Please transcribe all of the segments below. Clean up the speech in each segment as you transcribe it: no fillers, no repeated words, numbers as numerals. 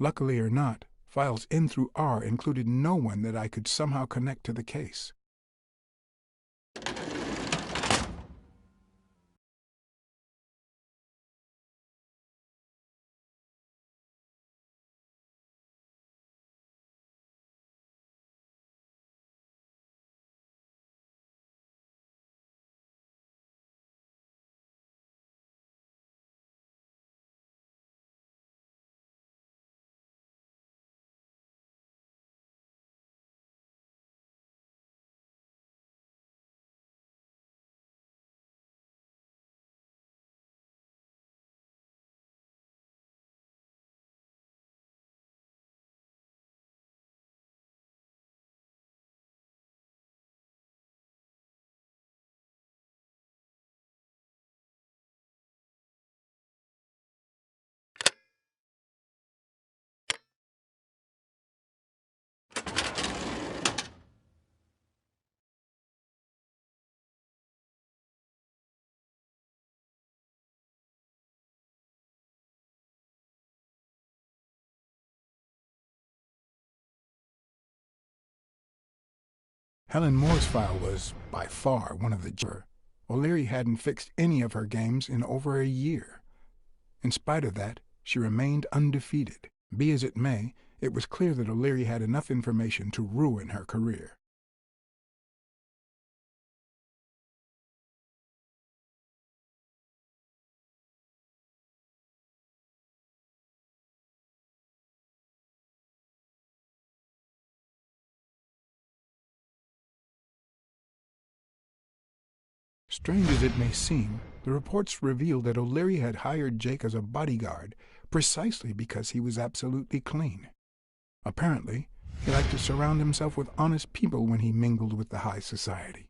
Luckily or not, files N through R included no one that I could somehow connect to the case. Elen Mur's file was, by far, one of the. O'Leary hadn't fixed any of her games in over a year. In spite of that, she remained undefeated. Be as it may, it was clear that O'Leary had enough information to ruin her career. Strange as it may seem, the reports revealed that O'Leary had hired Jake as a bodyguard precisely because he was absolutely clean. Apparently, he liked to surround himself with honest people when he mingled with the high society.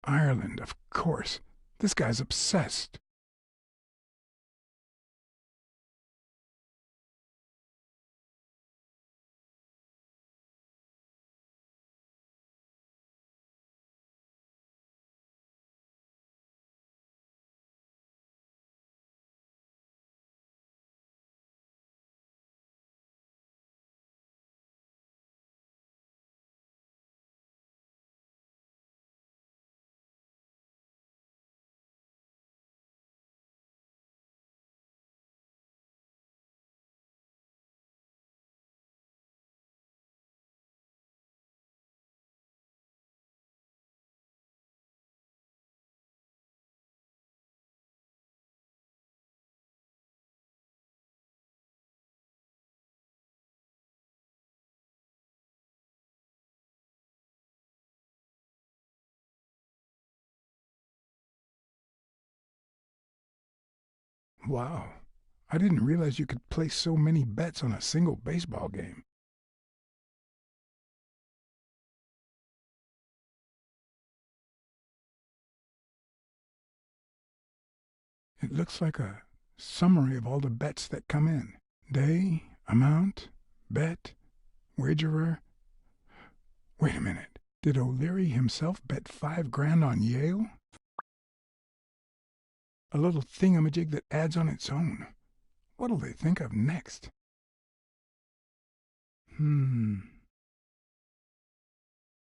Ireland, of course. This guy's obsessed. Wow, I didn't realize you could place so many bets on a single baseball game. It looks like a summary of all the bets that come in. Day, amount, bet, wagerer. Wait a minute. Did O'Leary himself bet $5,000 on Yale? A little thingamajig that adds on its own. What'll they think of next?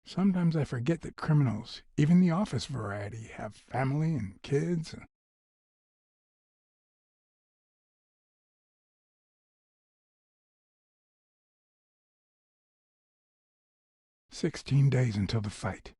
Sometimes I forget that criminals, even the office variety, have family and kids. 16 days until the fight.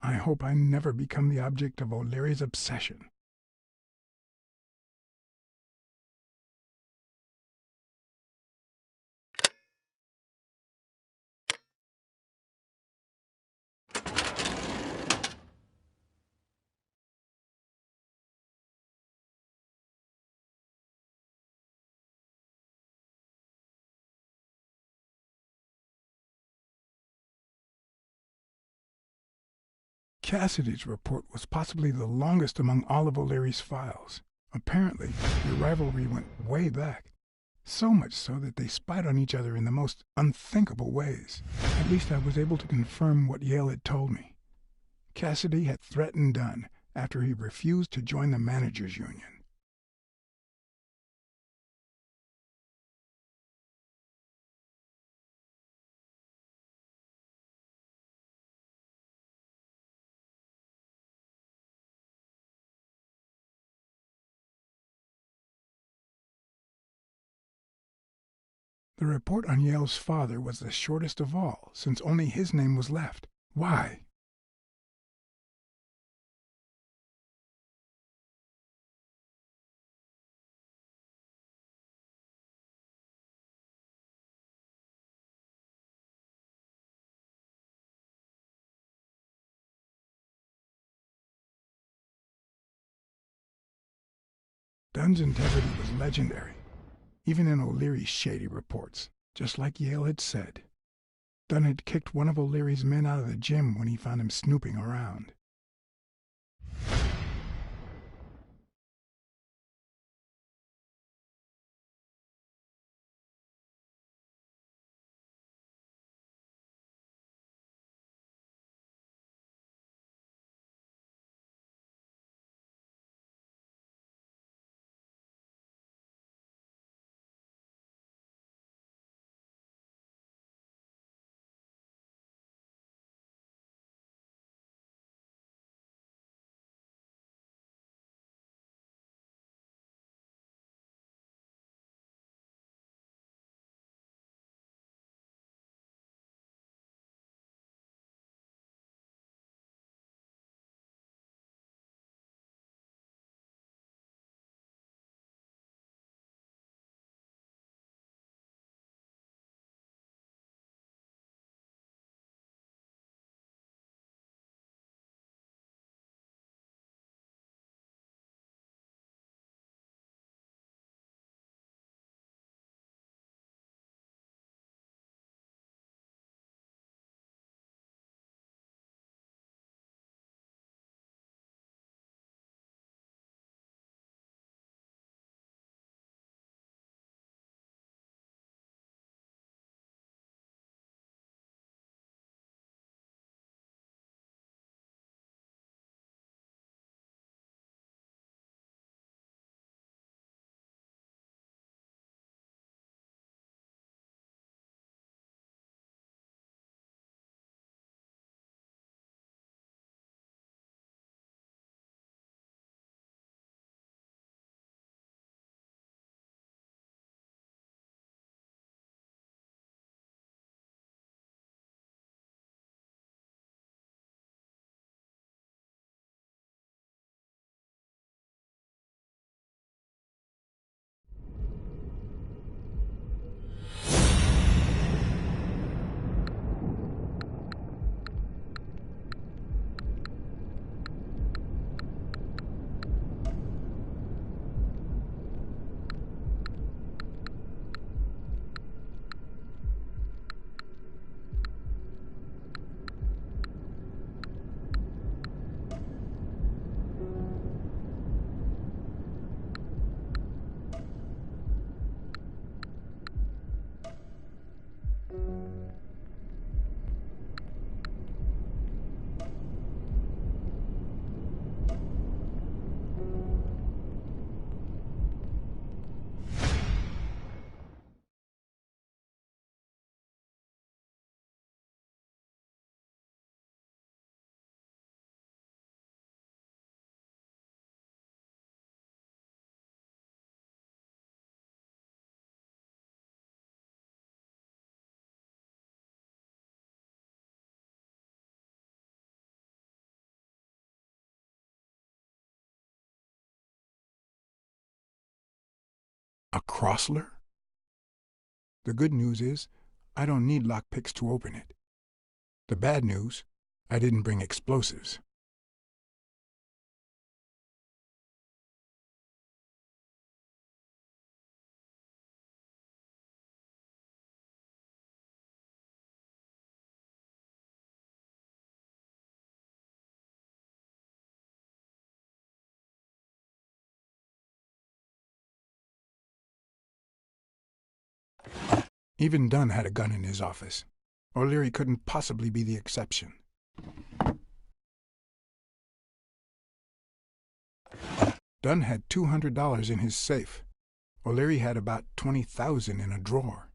I hope I never become the object of O'Leary's obsession. Cassidy's report was possibly the longest among all of O'Leary's files. Apparently, their rivalry went way back. So much so that they spied on each other in the most unthinkable ways. At least I was able to confirm what Yale had told me. Cassidy had threatened Dunn after he refused to join the managers' union. The report on Yale's father was the shortest of all, since only his name was left. Why? Dunn's integrity was legendary, even in O'Leary's shady reports, just like Yale had said. Dunn had kicked one of O'Leary's men out of the gym when he found him snooping around. A Crossler? The good news is, I don't need lockpicks to open it. The bad news, I didn't bring explosives. Even Dunn had a gun in his office. O'Leary couldn't possibly be the exception. Dunn had $200 in his safe. O'Leary had about $20,000 in a drawer.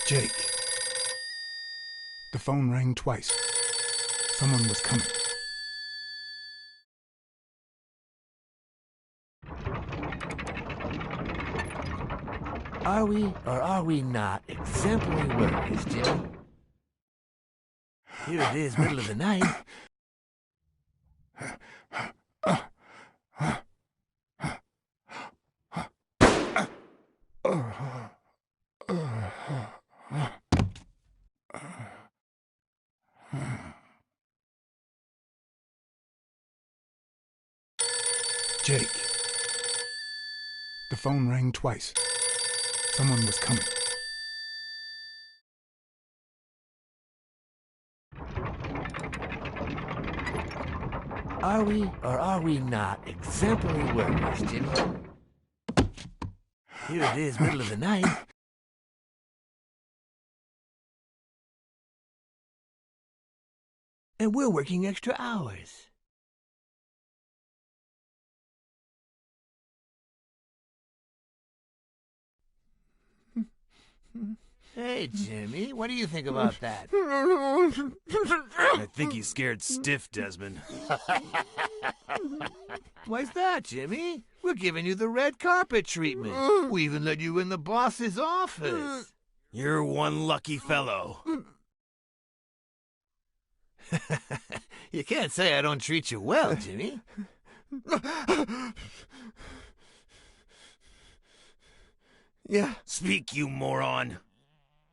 Jake. The phone rang twice. Someone was coming. Are we or are we not exemplary workers, Jim? Here it is, middle of the night. Jake. The phone rang twice. Someone was coming. Are we or are we not exemplary workers, Jimmy? Here it is, middle of the night. And we're working extra hours. Hey, Jimmy, what do you think about that? I think he's scared stiff, Desmond. Why's that, Jimmy? We're giving you the red carpet treatment. We even let you in the boss's office. You're one lucky fellow. You can't say I don't treat you well, Jimmy. Yeah. Speak, you moron.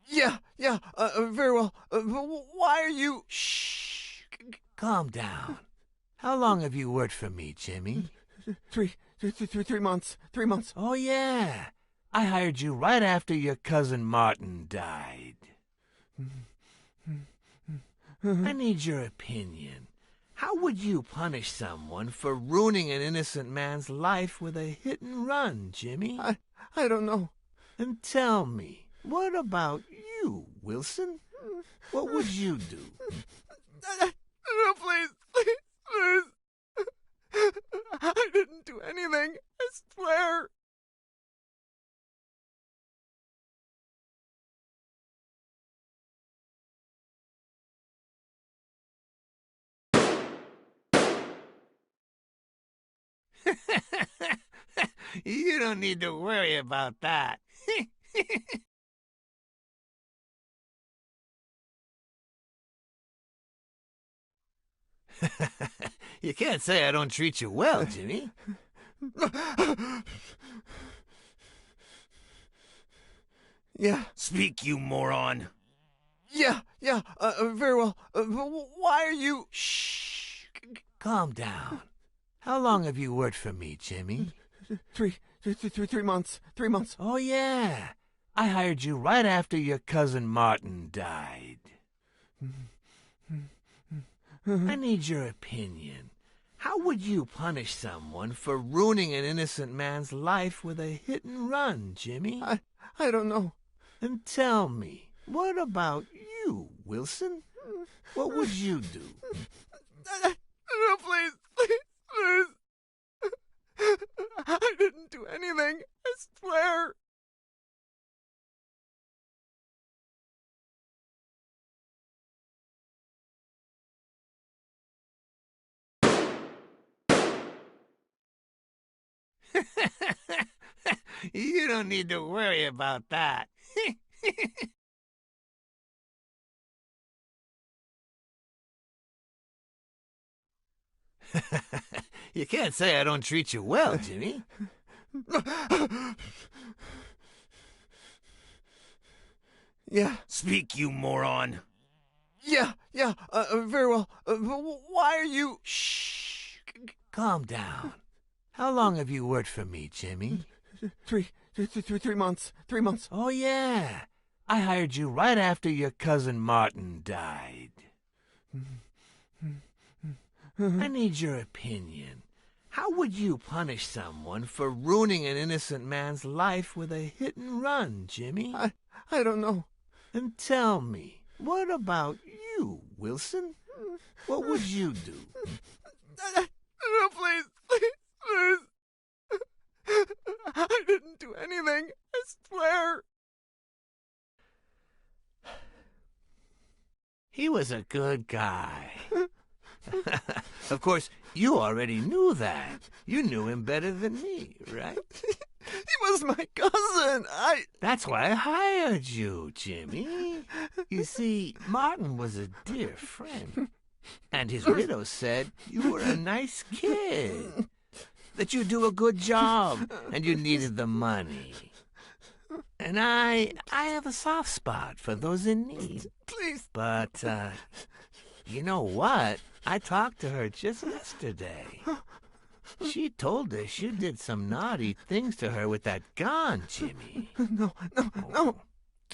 Yeah, very well. Why are you... Shh. Calm down. How long have you worked for me, Jimmy? 3 months. 3 months. Oh, yeah. I hired you right after your cousin Martin died. I need your opinion. How would you punish someone for ruining an innocent man's life with a hit and run, Jimmy? I don't know. And tell me, what about you, Wilson? What would you do? No, please, please. I didn't do anything. I swear. You don't need to worry about that. You can't say I don't treat you well, Jimmy. Yeah, Speak, you moron. yeah, very well. Why are you... Shh. Calm down. How long have you worked for me, Jimmy? 3 months. 3 months. Oh, yeah. I hired you right after your cousin Martin died. I need your opinion. How would you punish someone for ruining an innocent man's life with a hit and run, Jimmy? I don't know. Then tell me, what about you, Wilson? What would you do? No, please, please. I didn't do anything. I swear. You don't need to worry about that. You can't say I don't treat you well, Jimmy. Yeah, Speak, you moron. yeah, very well. Why are you... Shh. Calm down. How long have you worked for me, Jimmy? 3 months. 3 months. Oh, yeah. I hired you right after your cousin Martin died. I need your opinion. How would you punish someone for ruining an innocent man's life with a hit and run, Jimmy? I don't know. Then tell me, what about you, Wilson? What would you do? No, please, please. I didn't do anything. I swear. He was a good guy. Of course, you already knew that. You knew him better than me, right? He was my cousin. That's why I hired you, Jimmy. You see, Martin was a dear friend, and his widow said you were a nice kid, that you do a good job, and you needed the money. And I have a soft spot for those in need. Please. But, you know what? I talked to her just yesterday. She told us you did some naughty things to her with that gun, Jimmy. No.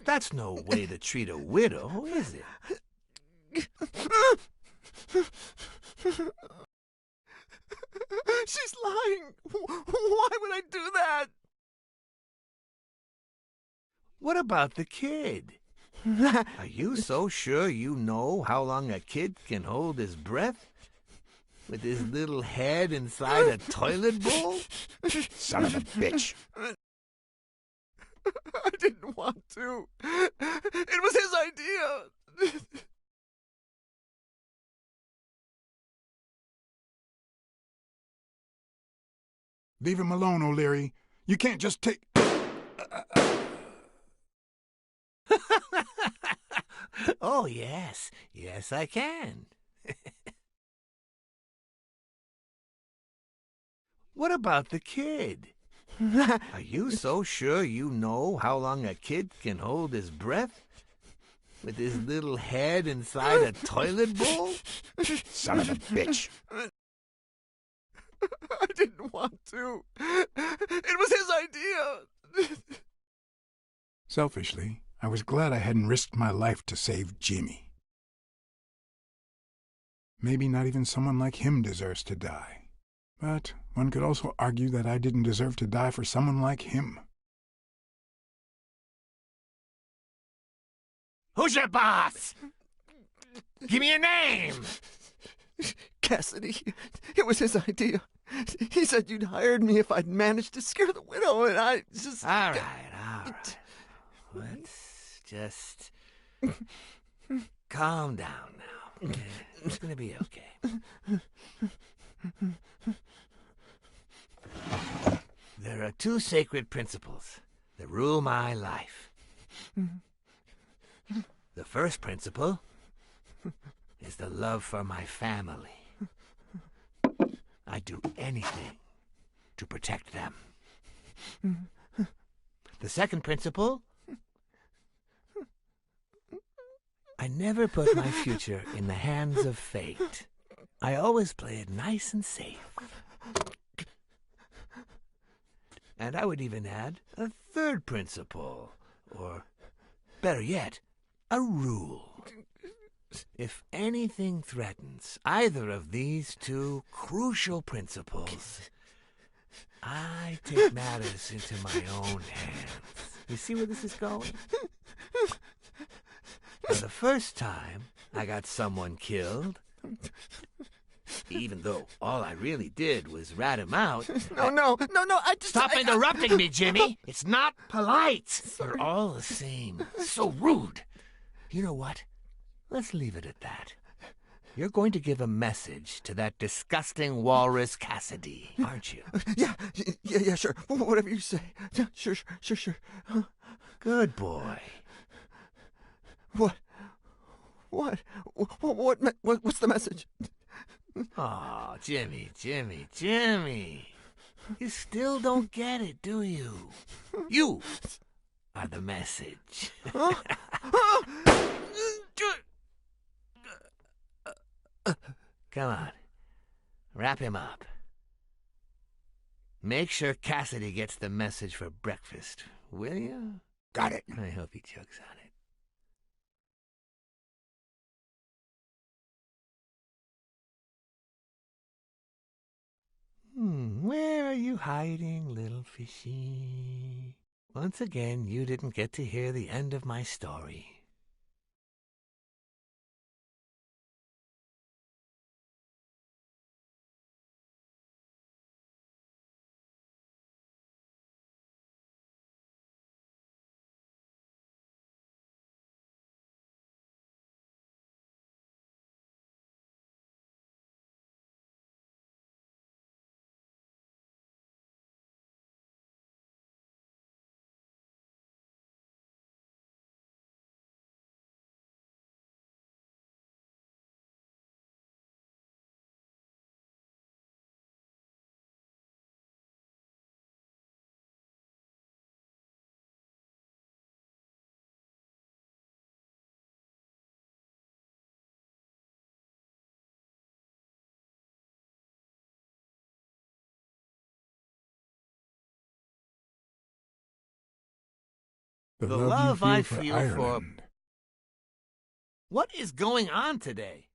That's no way to treat a widow, is it? She's lying. Why would I do that? What about the kid? Are you so sure you know how long a kid can hold his breath? With his little head inside a toilet bowl? Son of a bitch. I didn't want to. It was his idea. Leave him alone, O'Leary. You can't just take... Oh, yes. Yes, I can. What about the kid? Are you so sure you know how long a kid can hold his breath? With his little head inside a toilet bowl? Son of a bitch. I didn't want to. It was his idea. Selfishly, I was glad I hadn't risked my life to save Jimmy. Maybe not even someone like him deserves to die. But one could also argue that I didn't deserve to die for someone like him. Who's your boss? Give me a name. Cassidy. It was his idea. He said you'd hired me if I'd managed to scare the widow, and I just... All right. Let's just calm down now. Okay? It's gonna be okay. There are two sacred principles that rule my life. The first principle is the love for my family. I'd do anything to protect them. The second principle, I never put my future in the hands of fate. I always play it nice and safe. And I would even add a third principle, or better yet, a rule. If anything threatens either of these two crucial principles, I take matters into my own hands. You see where this is going? For the first time I got someone killed, even though all I really did was rat him out. No, I just... Stop interrupting me, Jimmy! It's not polite! You're all the same. So rude. You know what? Let's leave it at that. You're going to give a message to that disgusting walrus Cassidy, aren't you? Yeah, sure. Whatever you say. Yeah, sure. Good boy. What's the message? Oh, Jimmy. You still don't get it, do you? You are the message. Come on. Wrap him up. Make sure Cassidy gets the message for breakfast, will you? Got it. I hope he chokes on it. Where are you hiding, little fishy? Once again, you didn't get to hear the end of my story. The The love love you I feel feel for for- Ireland. What is going on today?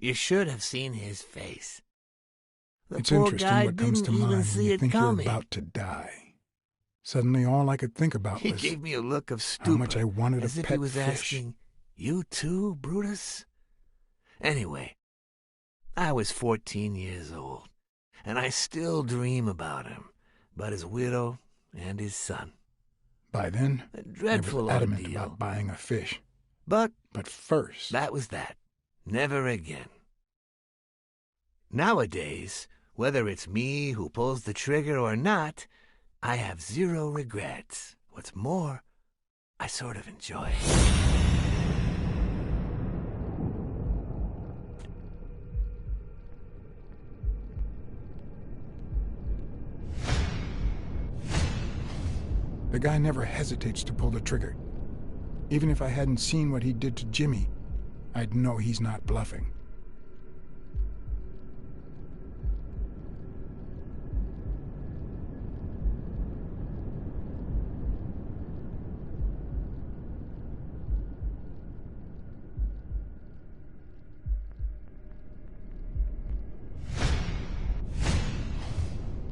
You should have seen his face. The It's poor interesting guy what comes didn't to even mind when see you it think coming. you're about to die. Suddenly, all I could think about He was gave me a look of stupor, how much I wanted as a if pet he was fish. asking, "You too, Brutus?" Anyway, I was 14 years old, and I still dream about him, about his widow and his son. By then, A I was dreadful adamant ordeal. about buying a fish. But But first, that was that. Never again. Nowadays, whether it's me who pulls the trigger or not, I have zero regrets. What's more, I sort of enjoy it. the guy never hesitates to pull the trigger. Even if I hadn't seen what he did to Jimmy, I'd know he's not bluffing.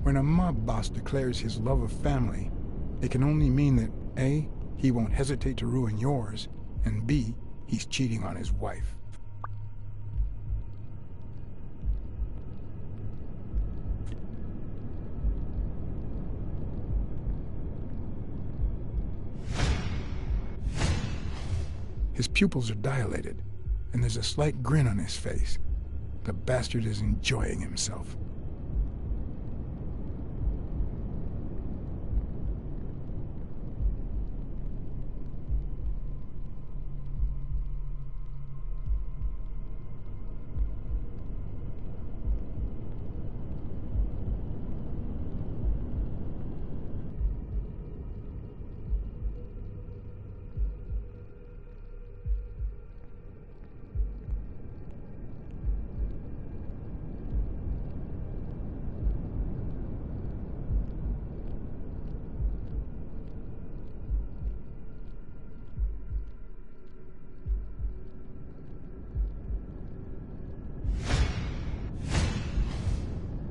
When a mob boss declares his love of family, it can only mean that A, he won't hesitate to ruin yours, and B, he's cheating on his wife. His pupils are dilated, and there's a slight grin on his face. The bastard is enjoying himself.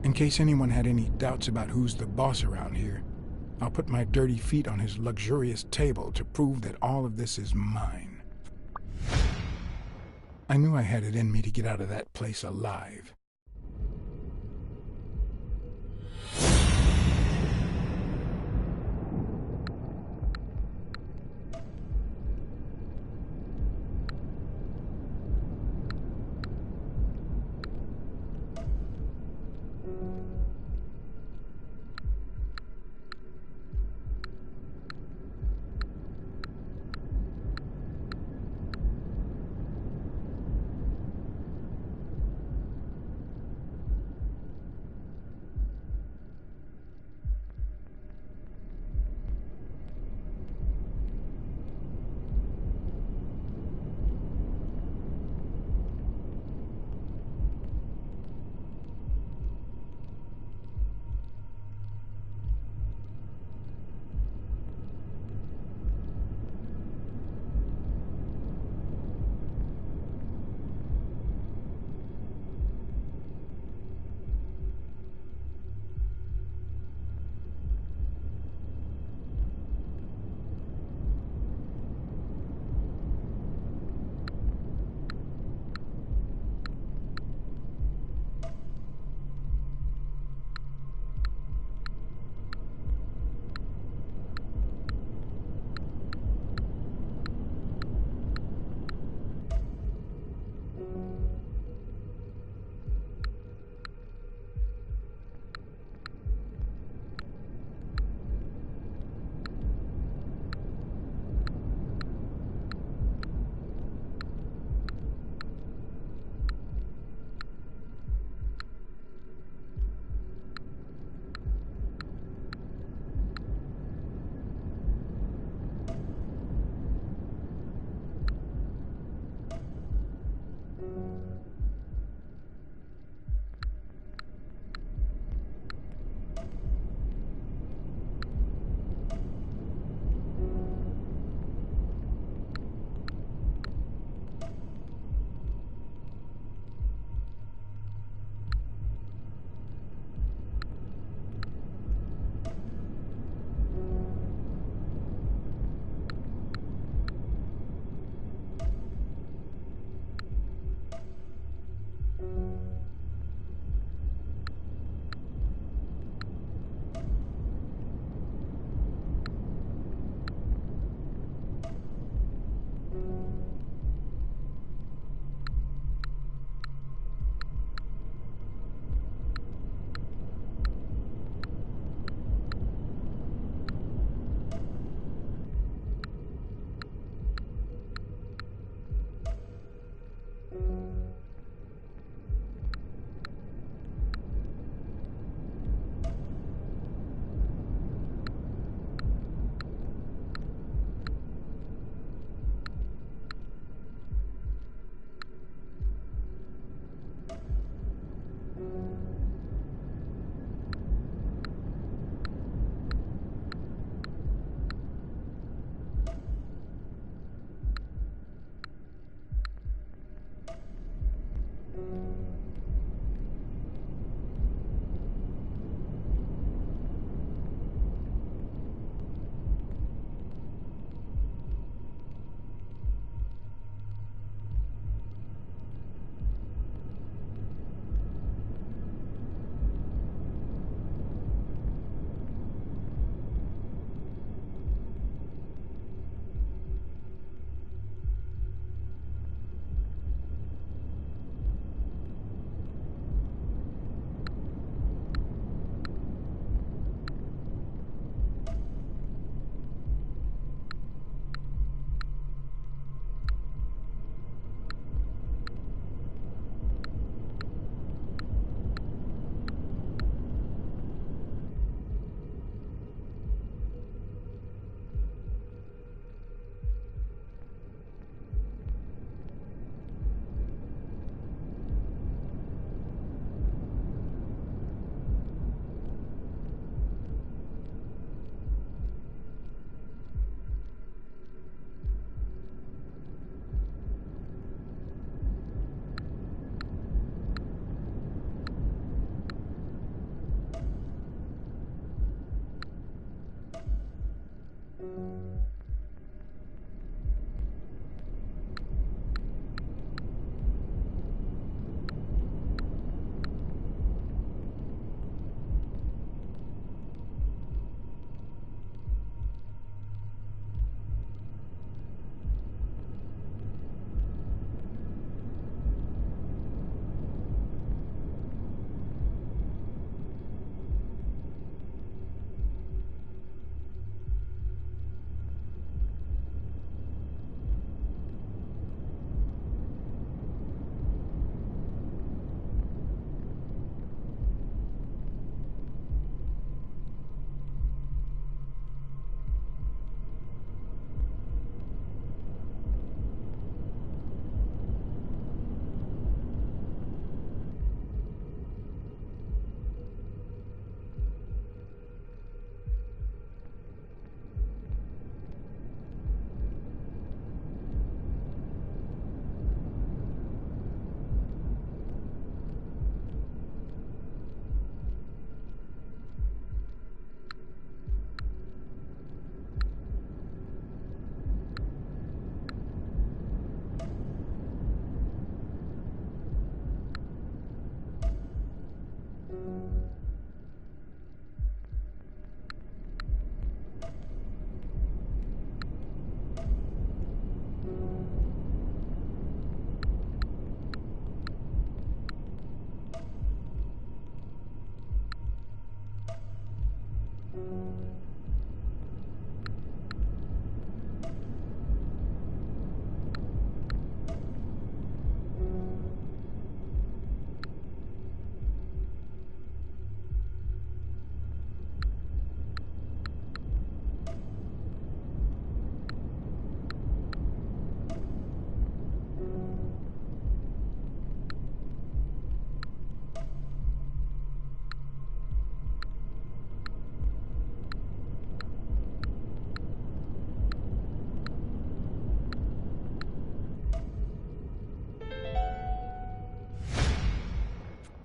In case anyone had any doubts about who's the boss around here, I'll put my dirty feet on his luxurious table to prove that all of this is mine. I knew I had it in me to get out of that place alive.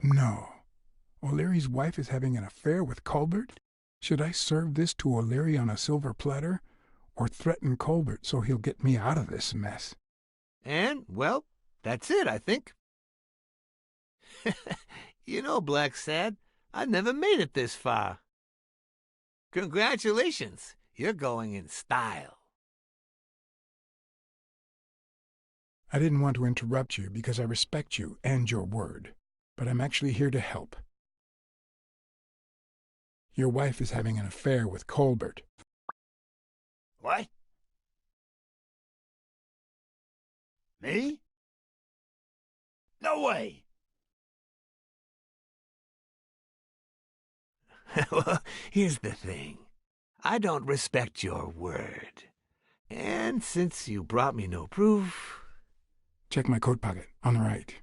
No. O'Leary's wife is having an affair with Colbert? Should I serve this to O'Leary on a silver platter, or threaten Colbert so he'll get me out of this mess? And, well, that's it, I think. You know, Blacksad, I never made it this far. Congratulations, you're going in style. I didn't want to interrupt you because I respect you and your word, but I'm actually here to help. Your wife is having an affair with Colbert. What? Me? No way! Well, here's the thing. I don't respect your word. And since you brought me no proof... Check my coat pocket, on the right.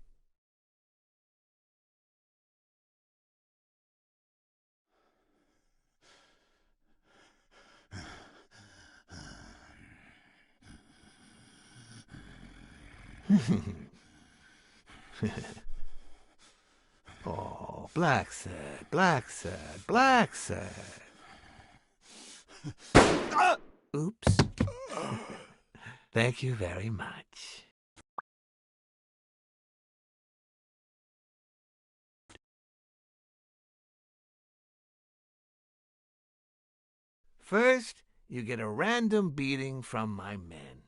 Oh, Blacksad, Blacksad, Blacksad. Oops. Thank you very much. First, you get a random beating from my men.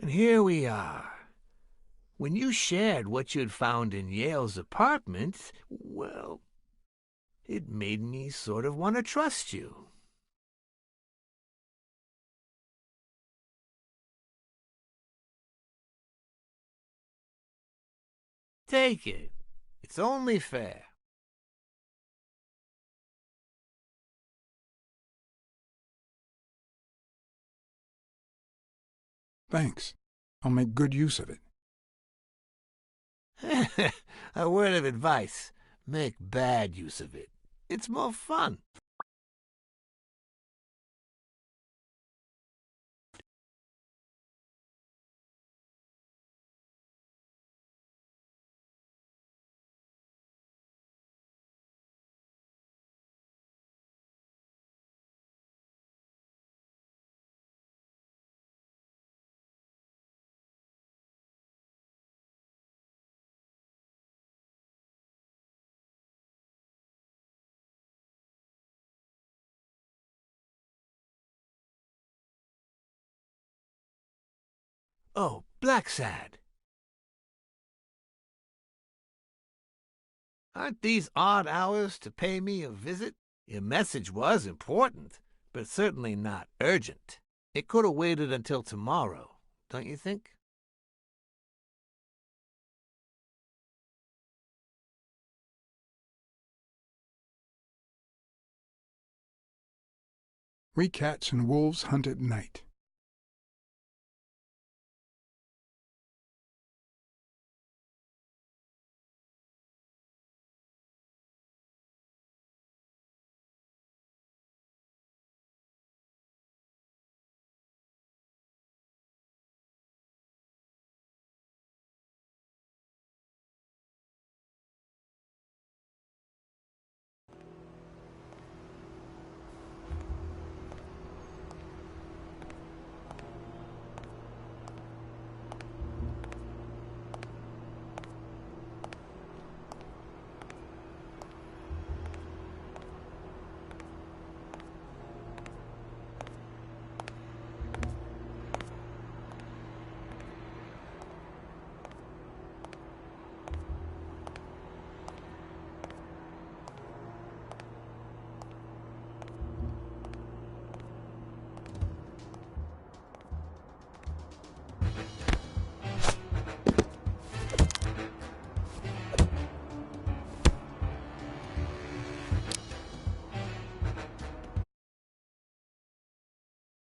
And here we are. When you shared what you'd found in Yale's apartment, well, it made me sort of want to trust you. Take it. It's only fair. Thanks. I'll make good use of it. A word of advice. Make bad use of it. It's more fun. Oh, Blacksad. Aren't these odd hours to pay me a visit? Your message was important, but certainly not urgent. It could have waited until tomorrow, don't you think? We cats and wolves hunt at night.